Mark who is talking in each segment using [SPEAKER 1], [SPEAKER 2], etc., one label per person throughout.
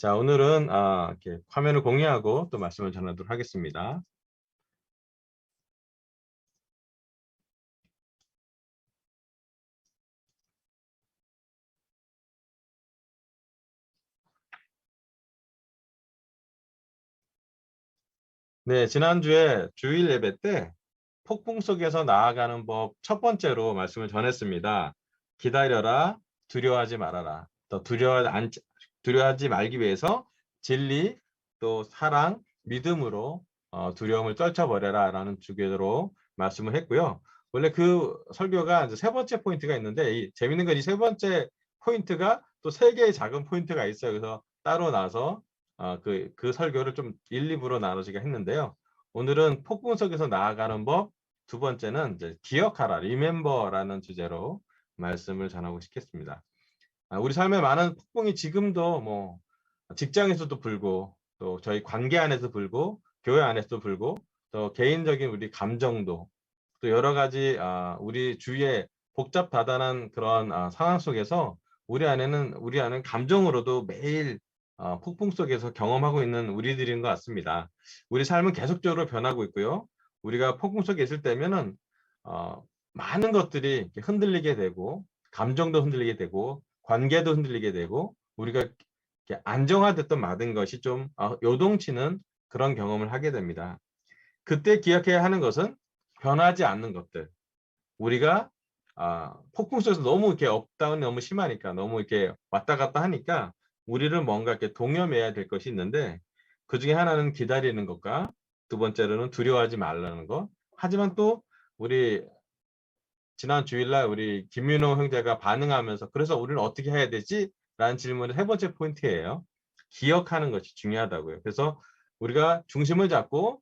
[SPEAKER 1] 자, 오늘은 이렇게 화면을 공유하고 또 말씀을 전하도록 하겠습니다. 네, 지난주에 주일 예배 때 폭풍 속에서 나아가는 법 첫 번째로 말씀을 전했습니다. 기다려라, 두려워하지 말아라. 또 두려워하지 말기 위해서 진리, 또 사랑, 믿음으로 두려움을 떨쳐버려라 라는 주제로 말씀을 했고요. 원래 그 설교가 이제 세 번째 포인트가 있는데 재밌는 건 이 세 번째 포인트가 또 세 개의 작은 포인트가 있어요. 그래서 따로 나서 그 설교를 좀 1, 2부로 나눠지게 했는데요. 오늘은 폭풍 속에서 나아가는 법, 두 번째는 이제 기억하라, remember라는 주제로 말씀을 전하고 싶겠습니다. 우리 삶에 많은 폭풍이 지금도 뭐 직장에서도 불고, 또 저희 관계 안에서 불고, 교회 안에서도 불고, 또 개인적인 우리 감정도, 또 여러 가지 우리 주위에 복잡다단한 그런 상황 속에서 우리 안에는 감정으로도 매일 폭풍 속에서 경험하고 있는 우리들인 것 같습니다. 우리 삶은 계속적으로 변하고 있고요. 우리가 폭풍 속에 있을 때면은 많은 것들이 이렇게 흔들리게 되고, 감정도 흔들리게 되고, 관계도 흔들리게 되고, 우리가 이렇게 안정화됐던 많은 것이 좀 요동치는 그런 경험을 하게 됩니다. 그때 기억해야 하는 것은 변하지 않는 것들. 우리가 폭풍 속에서 너무 이렇게 업다운이 너무 심하니까, 너무 이렇게 왔다 갔다 하니까 우리를 뭔가 이렇게 동여매야 될 것이 있는데, 그 중에 하나는 기다리는 것과 두 번째로는 두려워하지 말라는 것. 하지만 또 우리 지난 주일날 우리 김윤호 형제가 반응하면서 그래서 우리는 어떻게 해야 되지? 라는 질문의 세 번째 포인트예요. 기억하는 것이 중요하다고요. 그래서 우리가 중심을 잡고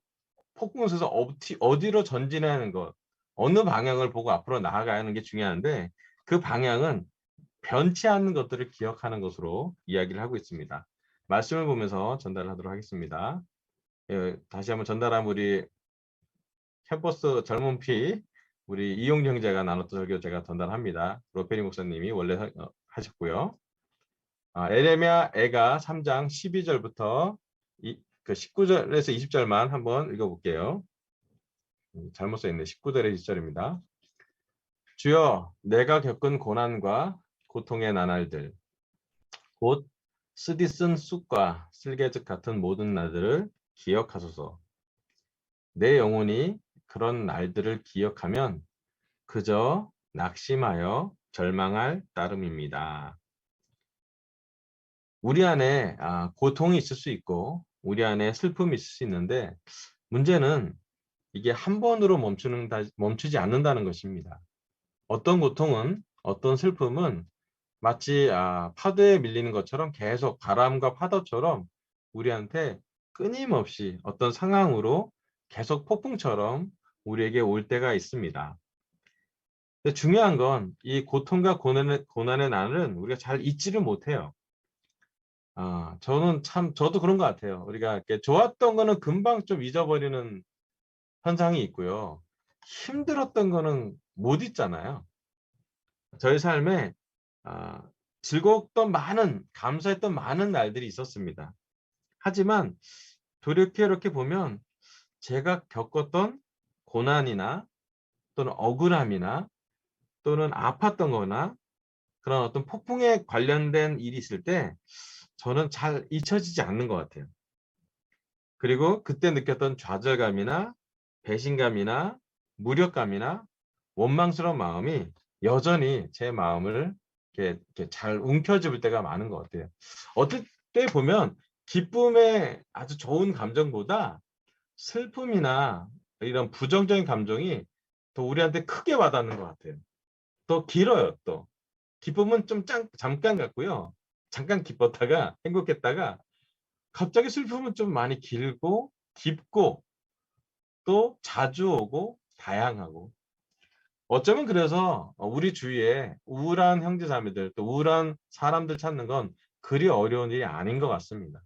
[SPEAKER 1] 폭풍에서 어디로 전진하는 것, 어느 방향을 보고 앞으로 나아가는 게 중요한데 그 방향은 변치 않는 것들을 기억하는 것으로 이야기를 하고 있습니다. 말씀을 보면서 전달을 하도록 하겠습니다. 다시 한번 전달한 우리 캠퍼스 젊은 피 우리 이용 형제가 나눴던 설교 제가 전달합니다. 로페리 목사님이 원래 하셨고요. 에레미야 애가 3장 12절부터 그 19절에서 20절만 한번 읽어볼게요. 잘못 써있네. 19절에 20절입니다. 주여 내가 겪은 고난과 고통의 나날들 곧 쓰디쓴 쑥과 쓸개즙 같은 모든 날들을 기억하소서. 내 영혼이 그런 날들을 기억하면 그저 낙심하여 절망할 따름입니다. 우리 안에 고통이 있을 수 있고 우리 안에 슬픔이 있을 수 있는데 문제는 이게 한 번으로 멈추지 않는다는 것입니다. 어떤 고통은 어떤 슬픔은 마치 파도에 밀리는 것처럼 계속 바람과 파도처럼 우리한테 끊임없이 어떤 상황으로 계속 폭풍처럼 우리에게 올 때가 있습니다. 근데 중요한 건 이 고통과 고난의 날은 우리가 잘 잊지를 못해요. 저도 그런 것 같아요. 우리가 이렇게 좋았던 거는 금방 좀 잊어버리는 현상이 있고요. 힘들었던 거는 못 잊잖아요. 저희 삶에 아, 즐거웠던 감사했던 많은 날들이 있었습니다. 하지만 돌이켜 이렇게 보면 제가 겪었던 고난이나 또는 억울함이나 또는 아팠던 거나 그런 어떤 폭풍에 관련된 일이 있을 때 저는 잘 잊혀지지 않는 것 같아요. 그리고 그때 느꼈던 좌절감이나 배신감이나 무력감이나 원망스러운 마음이 여전히 제 마음을 이렇게 잘 움켜쥐을 때가 많은 것 같아요. 어떨 때 보면 기쁨의 아주 좋은 감정보다 슬픔이나 이런 부정적인 감정이 더 우리한테 크게 와닿는 것 같아요. 더 길어요, 또. 기쁨은 좀 잠깐 같고요. 잠깐 기뻤다가 행복했다가 갑자기 슬픔은 좀 많이 길고 깊고 또 자주 오고 다양하고 어쩌면 그래서 우리 주위에 우울한 형제자매들 또 우울한 사람들 찾는 건 그리 어려운 일이 아닌 것 같습니다.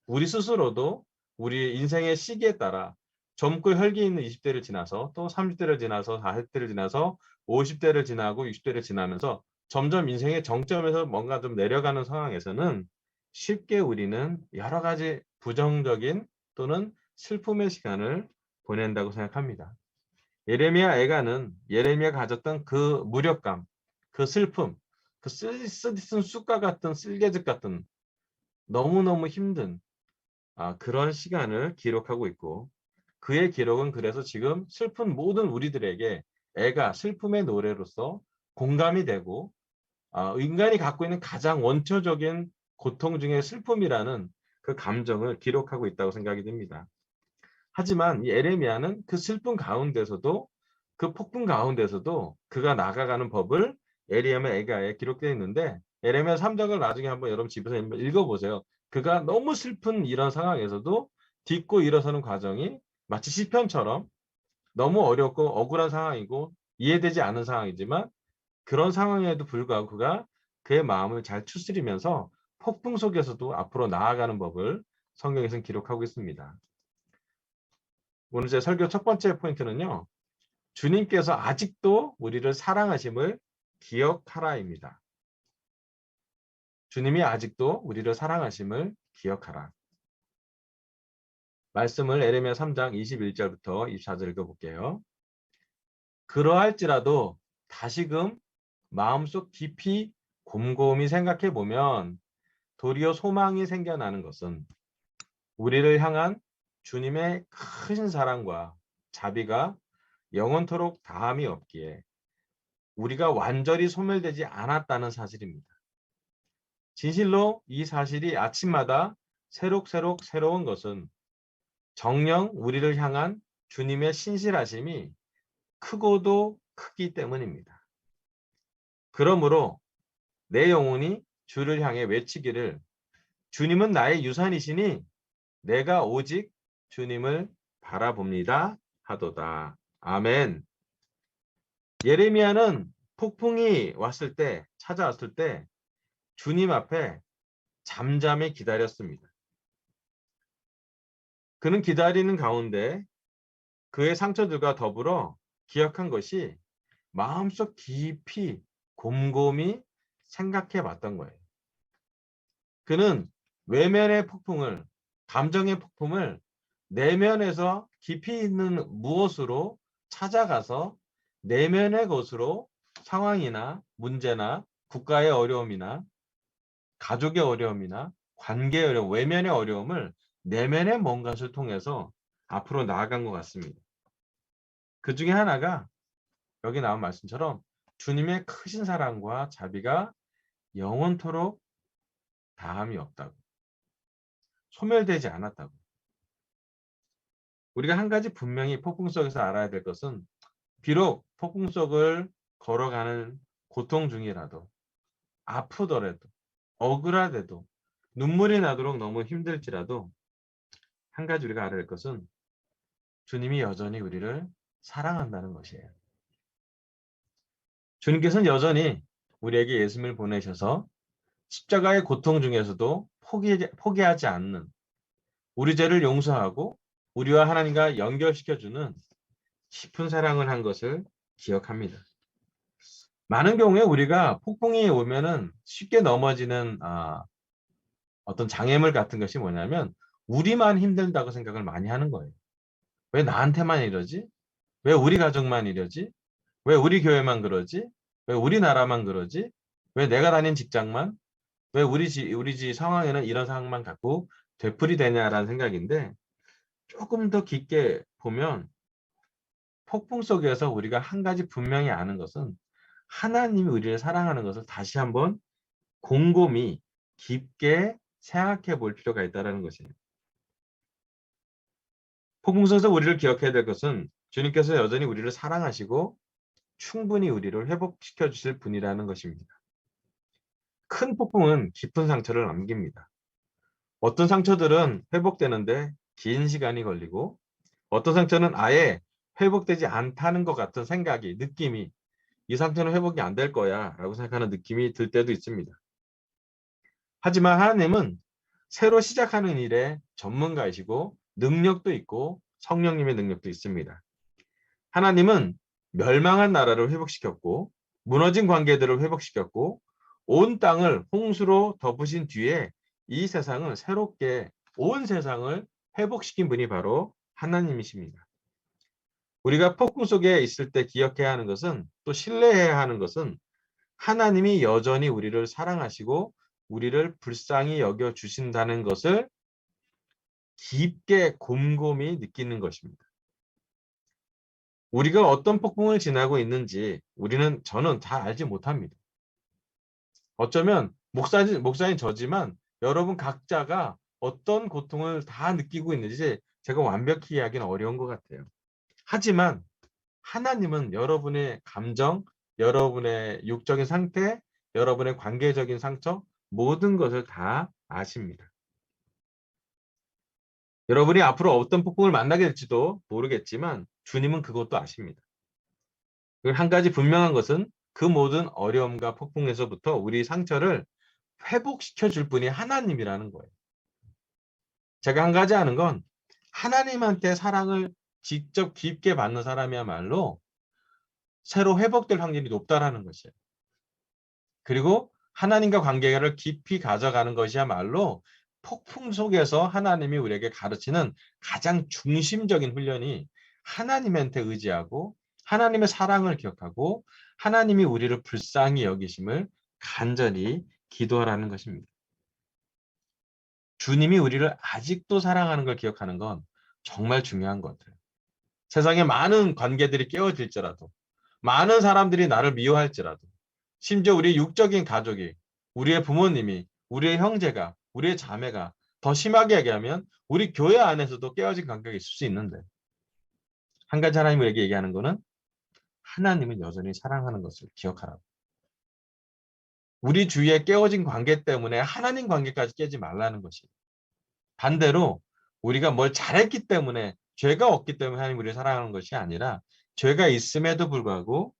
[SPEAKER 1] 우리 스스로도 우리 인생의 시기에 따라 젊고 혈기 있는 20대를 지나서 또 30대를 지나서 40대를 지나서 50대를 지나고 60대를 지나면서 점점 인생의 정점에서 뭔가 좀 내려가는 상황에서는 쉽게 우리는 여러 가지 부정적인 또는 슬픔의 시간을 보낸다고 생각합니다. 예레미야 애가는 예레미야가 가졌던 그 무력감, 그 슬픔, 그 쓰디쓴 쑥과 같은 쓸개즙 같은 너무너무 힘든 그런 시간을 기록하고 있고, 그의 기록은 그래서 지금 슬픈 모든 우리들에게 애가 슬픔의 노래로서 공감이 되고, 인간이 갖고 있는 가장 원초적인 고통 중에 슬픔이라는 그 감정을 기록하고 있다고 생각이 듭니다. 하지만 이 에레미야는 그 슬픔 가운데서도, 그 폭풍 가운데서도 그가 나아가는 법을 에레미야 애가에 기록되어 있는데, 에레미야 3장을 나중에 한번 여러분 집에서 읽어보세요. 그가 너무 슬픈 이런 상황에서도 딛고 일어서는 과정이 마치 시편처럼 너무 어렵고 억울한 상황이고 이해되지 않은 상황이지만, 그런 상황에도 불구하고 그가 그의 마음을 잘 추스리면서 폭풍 속에서도 앞으로 나아가는 법을 성경에서는 기록하고 있습니다. 오늘 제 설교 첫 번째 포인트는요, 주님께서 아직도 우리를 사랑하심을 기억하라입니다. 주님이 아직도 우리를 사랑하심을 기억하라. 말씀을 에레미야 3장 21절부터 24절 읽어볼게요. 그러할지라도 다시금 마음속 깊이 곰곰이 생각해 보면 도리어 소망이 생겨나는 것은 우리를 향한 주님의 큰 사랑과 자비가 영원토록 다함이 없기에 우리가 완전히 소멸되지 않았다는 사실입니다. 진실로 이 사실이 아침마다 새록새록 새로운 것은 정녕 우리를 향한 주님의 신실하심이 크고도 크기 때문입니다. 그러므로 내 영혼이 주를 향해 외치기를, 주님은 나의 유산이시니 내가 오직 주님을 바라봅니다 하도다. 아멘. 예레미야는 폭풍이 왔을 때, 찾아왔을 때 주님 앞에 잠잠히 기다렸습니다. 그는 기다리는 가운데 그의 상처들과 더불어 기억한 것이 마음속 깊이 곰곰이 생각해 봤던 거예요. 그는 외면의 폭풍을, 감정의 폭풍을 내면에서 깊이 있는 무엇으로 찾아가서 내면의 것으로 상황이나 문제나 국가의 어려움이나 가족의 어려움이나 관계의 어려움, 외면의 어려움을 내면의 뭔가를 통해서 앞으로 나아간 것 같습니다. 그 중에 하나가 여기 나온 말씀처럼 주님의 크신 사랑과 자비가 영원토록 다함이 없다고, 소멸되지 않았다고. 우리가 한 가지 분명히 폭풍 속에서 알아야 될 것은, 비록 폭풍 속을 걸어가는 고통 중이라도, 아프더라도, 억울하대도, 눈물이 나도록 너무 힘들지라도 한 가지 우리가 알아야 할 것은 주님이 여전히 우리를 사랑한다는 것이에요. 주님께서는 여전히 우리에게 예수님을 보내셔서 십자가의 고통 중에서도 포기하지 않는, 우리 죄를 용서하고 우리와 하나님과 연결시켜주는 깊은 사랑을 한 것을 기억합니다. 많은 경우에 우리가 폭풍이 오면은 쉽게 넘어지는 어떤 장애물 같은 것이 뭐냐면, 우리만 힘들다고 생각을 많이 하는 거예요. 왜 나한테만 이러지? 왜 우리 가족만 이러지? 왜 우리 교회만 그러지? 왜 우리나라만 그러지? 왜 내가 다닌 직장만? 왜 우리 집 상황에는 이런 상황만 갖고 되풀이되냐라는 생각인데, 조금 더 깊게 보면 폭풍 속에서 우리가 한 가지 분명히 아는 것은 하나님이 우리를 사랑하는 것을 다시 한번 곰곰이 깊게 생각해 볼 필요가 있다는 것이에요. 폭풍 속에서 우리를 기억해야 될 것은 주님께서 여전히 우리를 사랑하시고 충분히 우리를 회복시켜 주실 분이라는 것입니다. 큰 폭풍은 깊은 상처를 남깁니다. 어떤 상처들은 회복되는데 긴 시간이 걸리고, 어떤 상처는 아예 회복되지 않다는 것 같은 생각이, 느낌이, 이 상태는 회복이 안 될 거야 라고 생각하는 느낌이 들 때도 있습니다. 하지만 하나님은 새로 시작하는 일에 전문가이시고 능력도 있고 성령님의 능력도 있습니다. 하나님은 멸망한 나라를 회복시켰고 무너진 관계들을 회복시켰고 온 땅을 홍수로 덮으신 뒤에 이 세상을 새롭게 온 세상을 회복시킨 분이 바로 하나님이십니다. 우리가 폭풍 속에 있을 때 기억해야 하는 것은 또 신뢰해야 하는 것은 하나님이 여전히 우리를 사랑하시고 우리를 불쌍히 여겨 주신다는 것을 깊게 곰곰이 느끼는 것입니다. 우리가 어떤 폭풍을 지나고 있는지 저는 다 알지 못합니다. 어쩌면 목사인 저지만 여러분 각자가 어떤 고통을 다 느끼고 있는지 제가 완벽히 이야기는 어려운 것 같아요. 하지만 하나님은 여러분의 감정, 여러분의 육적인 상태, 여러분의 관계적인 상처 모든 것을 다 아십니다. 여러분이 앞으로 어떤 폭풍을 만나게 될지도 모르겠지만 주님은 그것도 아십니다. 한 가지 분명한 것은 그 모든 어려움과 폭풍에서부터 우리 상처를 회복시켜 줄 분이 하나님이라는 거예요. 제가 한 가지 아는 건 하나님한테 사랑을 직접 깊게 받는 사람이야말로 새로 회복될 확률이 높다라는 것이에요. 그리고 하나님과 관계를 깊이 가져가는 것이야말로 폭풍 속에서 하나님이 우리에게 가르치는 가장 중심적인 훈련이 하나님한테 의지하고 하나님의 사랑을 기억하고 하나님이 우리를 불쌍히 여기심을 간절히 기도하라는 것입니다. 주님이 우리를 아직도 사랑하는 걸 기억하는 건 정말 중요한 것 같아요. 세상에 많은 관계들이 깨어질지라도 많은 사람들이 나를 미워할지라도 심지어 우리 육적인 가족이 우리의 부모님이 우리의 형제가 우리의 자매가 더 심하게 얘기하면 우리 교회 안에서도 깨어진 관계가 있을 수 있는데 한 가지 하나님 우리에게 얘기하는 거는 하나님은 여전히 사랑하는 것을 기억하라고. 우리 주위에 깨어진 관계 때문에 하나님 관계까지 깨지 말라는 것이에요. 반대로 우리가 뭘 잘했기 때문에 죄가 없기 때문에 하나님 우리를 사랑하는 것이 아니라 죄가 있음에도 불구하고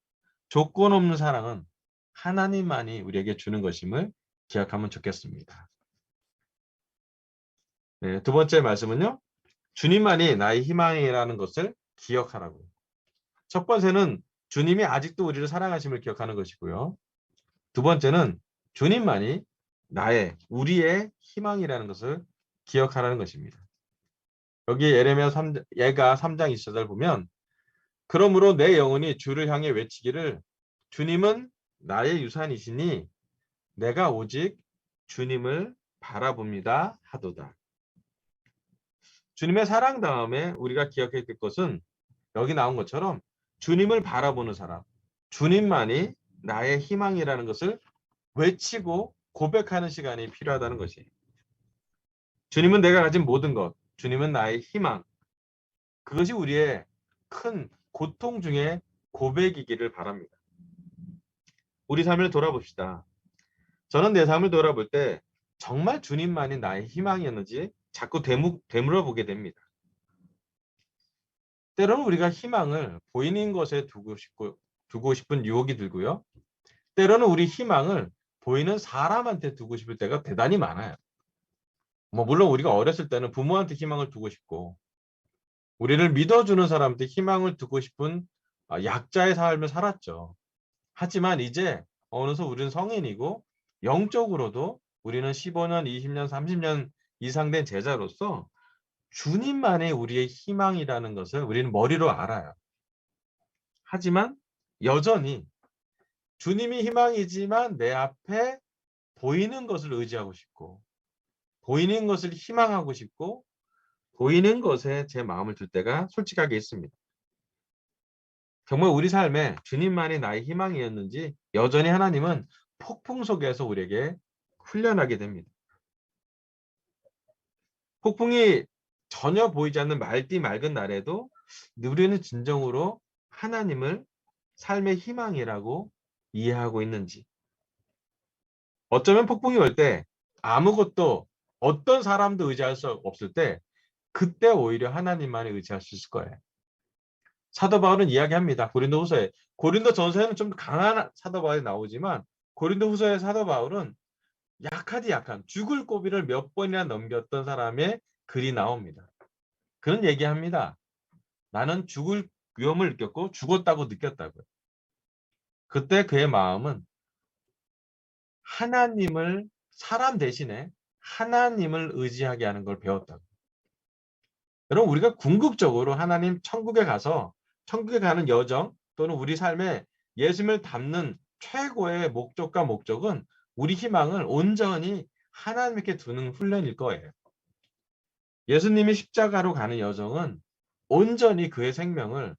[SPEAKER 1] 조건 없는 사랑은 하나님만이 우리에게 주는 것임을 기억하면 좋겠습니다. 네, 두 번째 말씀은요. 주님만이 나의 희망이라는 것을 기억하라고. 첫 번째는 주님이 아직도 우리를 사랑하심을 기억하는 것이고요. 두 번째는 주님만이 우리의 희망이라는 것을 기억하라는 것입니다. 여기 예가 3장 24절 보면 그러므로 내 영혼이 주를 향해 외치기를 주님은 나의 유산이시니 내가 오직 주님을 바라봅니다 하도다. 주님의 사랑 다음에 우리가 기억해야 될 것은 여기 나온 것처럼 주님을 바라보는 사람, 주님만이 나의 희망이라는 것을 외치고 고백하는 시간이 필요하다는 것이에요. 주님은 내가 가진 모든 것, 주님은 나의 희망, 그것이 우리의 큰 고통 중에 고백이기를 바랍니다. 우리 삶을 돌아봅시다. 저는 내 삶을 돌아볼 때 정말 주님만이 나의 희망이었는지 자꾸 되물어보게 됩니다. 때로는 우리가 희망을 보이는 것에 두고 싶은 유혹이 들고요. 때로는 우리 희망을 보이는 사람한테 두고 싶을 때가 대단히 많아요. 물론 우리가 어렸을 때는 부모한테 희망을 두고 싶고 우리를 믿어주는 사람한테 희망을 두고 싶은 약자의 삶을 살았죠. 하지만 이제 어느새 우리는 성인이고 영적으로도 우리는 15년, 20년, 30년 이상 된 제자로서 주님만이 우리의 희망이라는 것을 우리는 머리로 알아요. 하지만 여전히 주님이 희망이지만 내 앞에 보이는 것을 의지하고 싶고 보이는 것을 희망하고 싶고 보이는 것에 제 마음을 둘 때가 솔직하게 있습니다. 정말 우리 삶에 주님만이 나의 희망이었는지 여전히 하나님은 폭풍 속에서 우리에게 훈련하게 됩니다. 폭풍이 전혀 보이지 않는 맑디 맑은 날에도 우리는 진정으로 하나님을 삶의 희망이라고 이해하고 있는지. 어쩌면 폭풍이 올 때 아무것도 어떤 사람도 의지할 수 없을 때 그때 오히려 하나님만을 의지할 수 있을 거예요. 사도 바울은 이야기합니다. 고린도후서에. 고린도전서에는 좀 강한 사도 바울이 나오지만 고린도후서의 사도 바울은 약한 죽을 고비를 몇 번이나 넘겼던 사람의 글이 나옵니다. 그런 얘기합니다. 나는 죽을 위험을 느꼈고 죽었다고 느꼈다고요. 그때 그의 마음은 하나님을 사람 대신에 하나님을 의지하게 하는 걸 배웠다고. 여러분, 우리가 궁극적으로 하나님 천국에 가서 천국에 가는 여정 또는 우리 삶에 예수님을 닮는 최고의 목적과 목적은 우리 희망을 온전히 하나님께 두는 훈련일 거예요. 예수님이 십자가로 가는 여정은 온전히 그의 생명을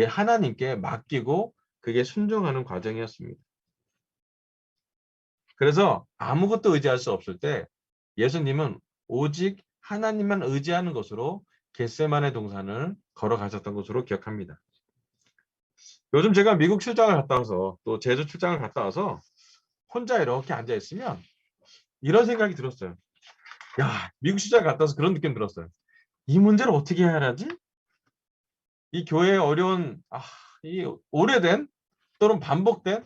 [SPEAKER 1] 하나님께 맡기고 그게 순종하는 과정이었습니다. 그래서 아무것도 의지할 수 없을 때 예수님은 오직 하나님만 의지하는 것으로 겟세마네 동산을 걸어가셨던 것으로 기억합니다. 요즘 제가 미국 출장을 갔다 와서 또 제주 출장을 갔다 와서 혼자 이렇게 앉아 있으면 이런 생각이 들었어요. 야, 미국 출장 갔다 와서 그런 느낌 들었어요. 이 문제를 어떻게 해야 하지? 이 교회의 어려운 이 오래된 또는 반복된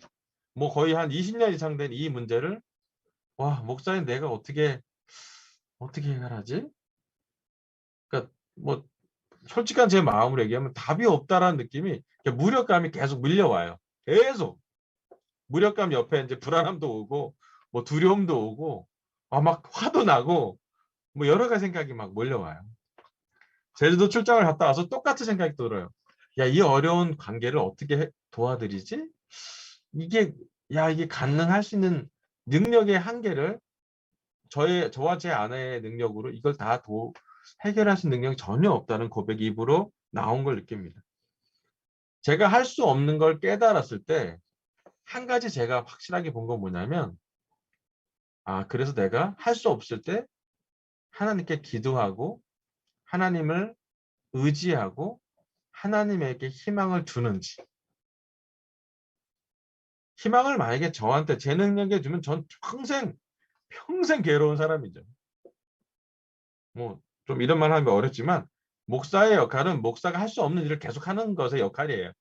[SPEAKER 1] 뭐 거의 한 20년 이상 된 이 문제를 와, 목사님 내가 어떻게 해결하지? 그러니까 뭐 솔직한 제 마음으로 얘기하면 답이 없다라는 느낌이 무력감이 계속 밀려와요. 계속 무력감 옆에 이제 불안함도 오고 뭐 두려움도 오고 막 화도 나고 뭐 여러 가지 생각이 막 몰려와요. 제주도 출장을 갔다 와서 똑같은 생각이 들어요. 야, 이 어려운 관계를 어떻게 도와드리지? 이게 이게 가능할 수 있는 능력의 한계를 저와 제 아내의 능력으로 이걸 다 해결할 수 있는 능력이 전혀 없다는 고백이 입으로 나온 걸 느낍니다. 제가 할 수 없는 걸 깨달았을 때 한 가지 제가 확실하게 본 건 뭐냐면 그래서 내가 할 수 없을 때 하나님께 기도하고 하나님을 의지하고 하나님에게 희망을 두는지. 희망을 만약에 저한테 제 능력에 주면 전 평생 괴로운 사람이죠. 뭐 좀 이런 말 하면 어렵지만 목사의 역할은 목사가 할 수 없는 일을 계속하는 것의 역할이에요.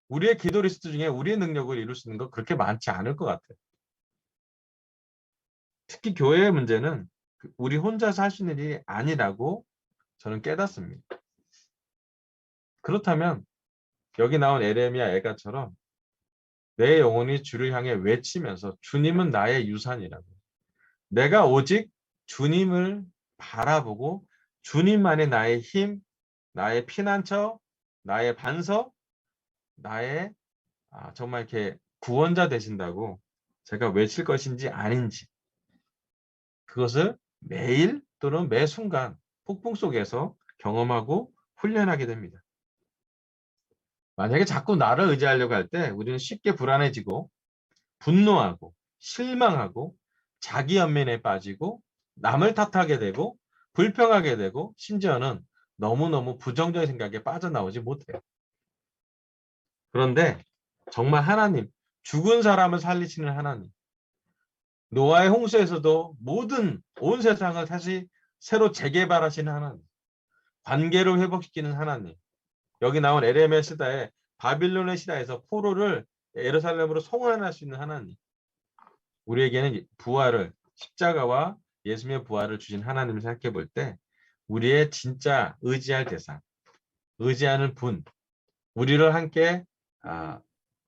[SPEAKER 1] 우리의 기도 리스트 중에 우리의 능력을 이룰 수 있는 거 그렇게 많지 않을 것 같아요. 특히 교회의 문제는 우리 혼자서 할 수 있는 일이 아니라고 저는 깨닫습니다. 그렇다면 여기 나온 에레미야 애가처럼 내 영혼이 주를 향해 외치면서 주님은 나의 유산이라고. 내가 오직 주님을 바라보고 주님만이 나의 힘, 나의 피난처, 나의 반석, 나의 정말 이렇게 구원자 되신다고 제가 외칠 것인지 아닌지 그것을 매일 또는 매 순간 폭풍 속에서 경험하고 훈련하게 됩니다. 만약에 자꾸 나를 의지하려고 할 때 우리는 쉽게 불안해지고 분노하고 실망하고 자기 연민에 빠지고 남을 탓하게 되고 불평하게 되고 심지어는 너무너무 부정적인 생각에 빠져나오지 못해요. 그런데 정말 하나님, 죽은 사람을 살리시는 하나님, 노아의 홍수에서도 온 세상을 다시 새로 재개발하시는 하나님, 관계를 회복시키는 하나님, 여기 나온 에레미야 시대에 바빌론의 시대에서 포로를 예루살렘으로 송환할 수 있는 하나님, 우리에게는 부활을 십자가와 예수님의 부활을 주신 하나님을 생각해 볼 때 우리의 진짜 의지할 대상, 의지하는 분, 우리를 함께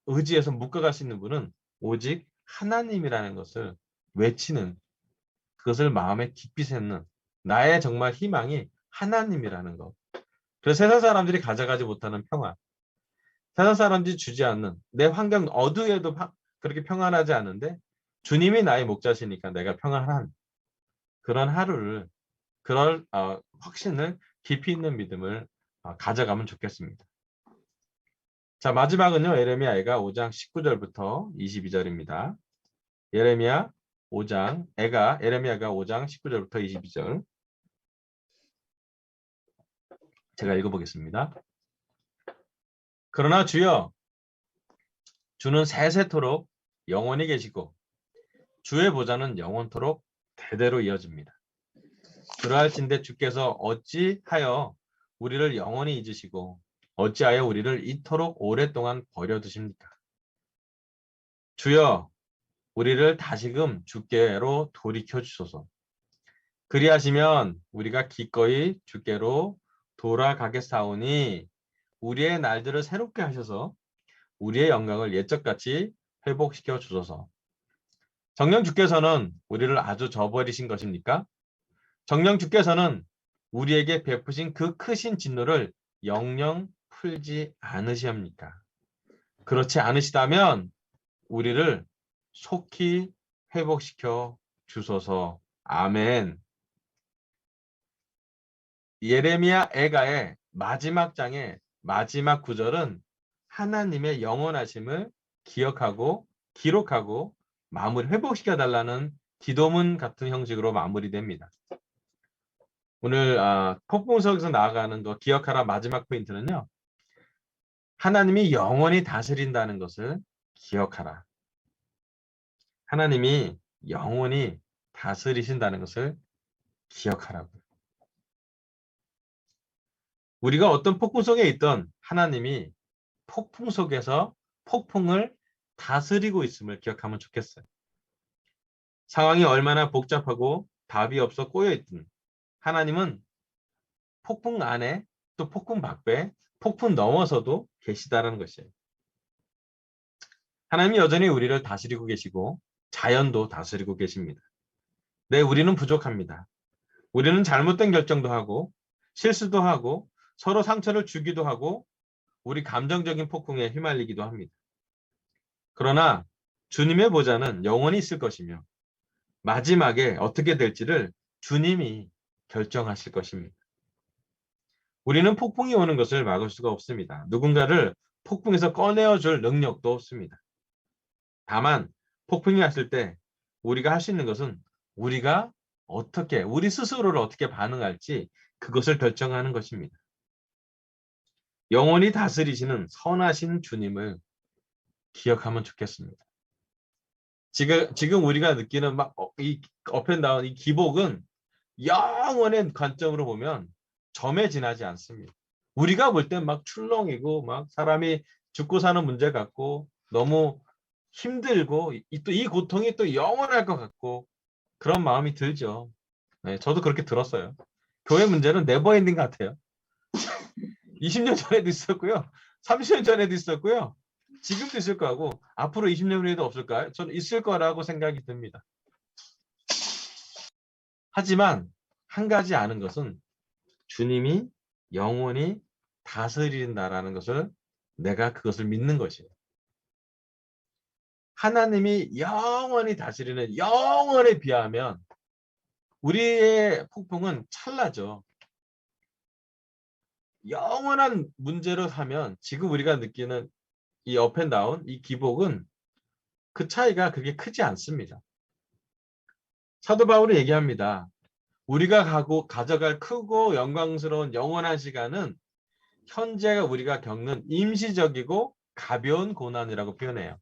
[SPEAKER 1] 의지해서 묶어갈 수 있는 분은 오직 하나님이라는 것을 외치는 그것을 마음에 깊이 새는 나의 정말 희망이 하나님이라는 것. 그래서 세상 사람들이 가져가지 못하는 평화, 세상 사람들이 주지 않는 내 환경 어두에도 그렇게 평안하지 않은데 주님이 나의 목자시니까 내가 평안한 그런 하루를 그럴 확신을 깊이 있는 믿음을 가져가면 좋겠습니다. 자, 마지막은요. 에레미야가 5장 19절부터 22절입니다. 에레미야가 5장 19절부터 22절 제가 읽어보겠습니다. 그러나 주여 주는 세세토록 영원히 계시고 주의 보좌는 영원토록 대대로 이어집니다. 그러할진대 주께서 어찌하여 우리를 영원히 잊으시고 어찌하여 우리를 이토록 오랫동안 버려두십니까? 주여 우리를 다시금 주께로 돌이켜 주소서. 그리하시면 우리가 기꺼이 주께로 돌아가겠사오니 우리의 날들을 새롭게 하셔서 우리의 영광을 옛적같이 회복시켜 주소서. 정녕 주께서는 우리를 아주 저버리신 것입니까? 정녕 주께서는 우리에게 베푸신 그 크신 진노를 영영 풀지 않으시옵니까? 그렇지 않으시다면 우리를 속히 회복시켜 주소서. 아멘. 예레미야 애가의 마지막 장의 마지막 구절은 하나님의 영원하심을 기억하고 기록하고 마무리 회복시켜 달라는 기도문 같은 형식으로 마무리됩니다. 오늘 폭풍석에서 나아가는 거 기억하라 마지막 포인트는요. 하나님이 영원히 다스린다는 것을 기억하라. 하나님이 영원히 다스리신다는 것을 기억하라고. 우리가 어떤 폭풍 속에 있던 하나님이 폭풍 속에서 폭풍을 다스리고 있음을 기억하면 좋겠어요. 상황이 얼마나 복잡하고 답이 없어 꼬여있든 하나님은 폭풍 안에 또 폭풍 밖에 폭풍 넘어서도 계시다는 것이에요. 하나님이 여전히 우리를 다스리고 계시고 자연도 다스리고 계십니다. 네, 우리는 부족합니다. 우리는 잘못된 결정도 하고 실수도 하고 서로 상처를 주기도 하고 우리 감정적인 폭풍에 휘말리기도 합니다. 그러나 주님의 보좌는 영원히 있을 것이며 마지막에 어떻게 될지를 주님이 결정하실 것입니다. 우리는 폭풍이 오는 것을 막을 수가 없습니다. 누군가를 폭풍에서 꺼내어 줄 능력도 없습니다. 다만 폭풍이 왔을 때 우리가 할 수 있는 것은 우리가 우리 스스로를 어떻게 반응할지 그것을 결정하는 것입니다. 영원히 다스리시는 선하신 주님을 기억하면 좋겠습니다. 지금 우리가 느끼는 이 업앤다운 이 기복은 영원의 관점으로 보면 점에 지나지 않습니다. 우리가 볼 땐 막 출렁이고 막 사람이 죽고 사는 문제 같고 너무 힘들고 또 이 고통이 또 영원할 것 같고 그런 마음이 들죠. 네, 저도 그렇게 들었어요. 교회 문제는 네버엔딩 같아요. 20년 전에도 있었고요. 30년 전에도 있었고요. 지금도 있을 거고 앞으로 20년 후에도 없을까요? 저는 있을 거라고 생각이 듭니다. 하지만 한 가지 아는 것은 주님이 영원히 다스린다라는 것을 내가 그것을 믿는 것이에요. 하나님이 영원히 다스리는 영원에 비하면 우리의 폭풍은 찰나죠. 영원한 문제로 하면 지금 우리가 느끼는 이 업앤다운, 이 기복은 그 차이가 그렇게 크지 않습니다. 사도 바울이 얘기합니다. 우리가 가져갈 크고 영광스러운 영원한 시간은 현재가 우리가 겪는 임시적이고 가벼운 고난이라고 표현해요.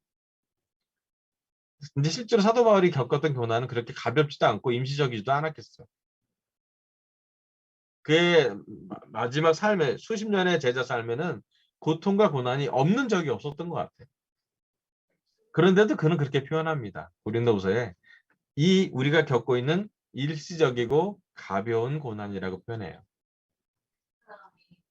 [SPEAKER 1] 근데 실제로 사도 바울이 겪었던 고난은 그렇게 가볍지도 않고 임시적이지도 않았겠어요. 그의 마지막 삶에 수십 년의 제자 삶에는 고통과 고난이 없는 적이 없었던 것 같아요. 그런데도 그는 그렇게 표현합니다. 고린도후서에 이 우리가 겪고 있는 일시적이고 가벼운 고난이라고 표현해요.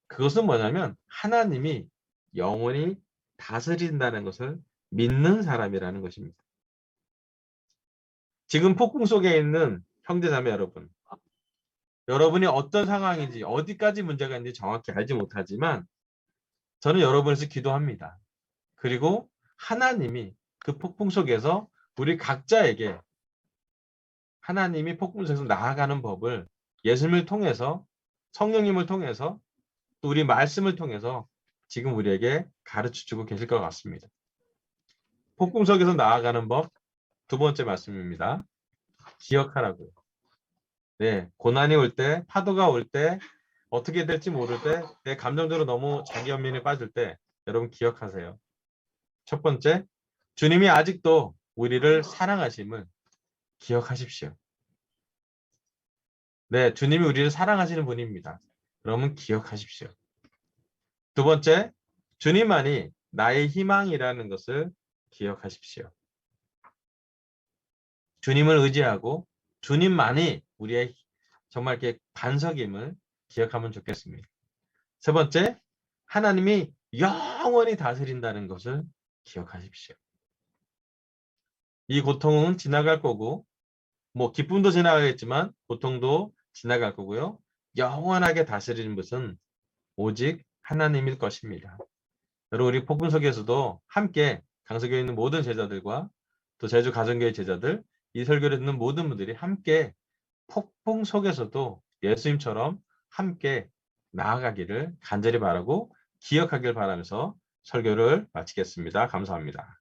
[SPEAKER 1] 그것은 뭐냐면 하나님이 영원히 다스린다는 것을 믿는 사람이라는 것입니다. 지금 폭풍 속에 있는 형제자매 여러분, 여러분이 어떤 상황인지 어디까지 문제가 있는지 정확히 알지 못하지만 저는 여러분에서 기도합니다. 그리고 하나님이 그 폭풍 속에서 우리 각자에게 하나님이 폭풍 속에서 나아가는 법을 예수님을 통해서 성령님을 통해서 또 우리 말씀을 통해서 지금 우리에게 가르쳐주고 계실 것 같습니다. 폭풍 속에서 나아가는 법 두 번째 말씀입니다. 기억하라고요. 네, 고난이 올 때, 파도가 올 때, 어떻게 될지 모를 때, 내 감정적으로 너무 자기 연민에 빠질 때 여러분 기억하세요. 첫 번째, 주님이 아직도 우리를 사랑하심을 기억하십시오. 네, 주님이 우리를 사랑하시는 분입니다. 그러면 기억하십시오. 두 번째, 주님만이 나의 희망이라는 것을 기억하십시오. 주님을 의지하고 주님만이 우리의 정말 이렇게 반석임을 기억하면 좋겠습니다. 세 번째, 하나님이 영원히 다스린다는 것을 기억하십시오. 이 고통은 지나갈 거고 뭐 기쁨도 지나가겠지만 고통도 지나갈 거고요. 영원하게 다스리는 것은 오직 하나님일 것입니다. 여러분 우리 폭풍 속에서도 함께 강서교에 있는 모든 제자들과 또 제주 가정교회 제자들, 이 설교를 듣는 모든 분들이 함께 폭풍 속에서도 예수님처럼 함께 나아가기를 간절히 바라고 기억하길 바라면서 설교를 마치겠습니다. 감사합니다.